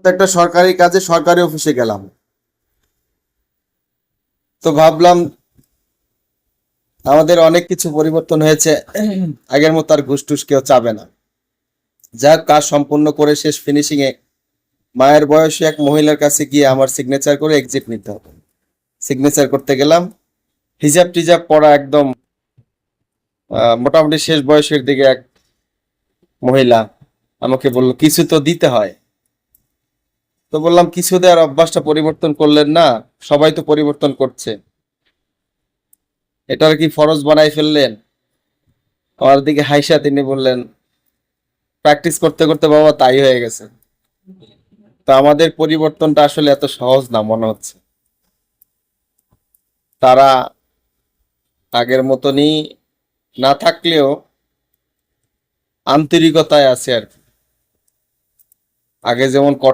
তো একটা সরকারি কাজে সরকারি অফিসে গেলাম, তো ভাবলাম আমাদের অনেক কিছু পরিবর্তন হয়েছে। আগের মতো আর ঘুষ টুস কেউ চাবে না। যাক, কাজ সম্পূর্ণ করে শেষ ফিনিশিং এ মায়ের বয়সী এক মহিলার কাছে গিয়ে আমার সিগনেচার করে এক্সিট নিতে হবে। সিগনেচার করতে গেলাম, হিজাব টিজাব পরা একদম মোটামুটি শেষ বয়সের দিকে এক মহিলা আমাকে বলল কিছু তো দিতে হয়। তো বললাম কিছু দেওয়ার অভ্যাসটা পরিবর্তন করলেন না, সবাই তো পরিবর্তন করছে, এটার কি ফরজ বানাই ফেললেন? আমার দিকে হাইসা তিনি বললেন প্র্যাকটিস করতে করতে বাবা তাই হয়ে গেছে। তো আমাদের পরিবর্তনটা আসলে এত সহজ না মনে হচ্ছে। তারা আগের মতনই না থাকলেও আন্তরিকতায় আছে আর কি। আগে যেমন কঠোর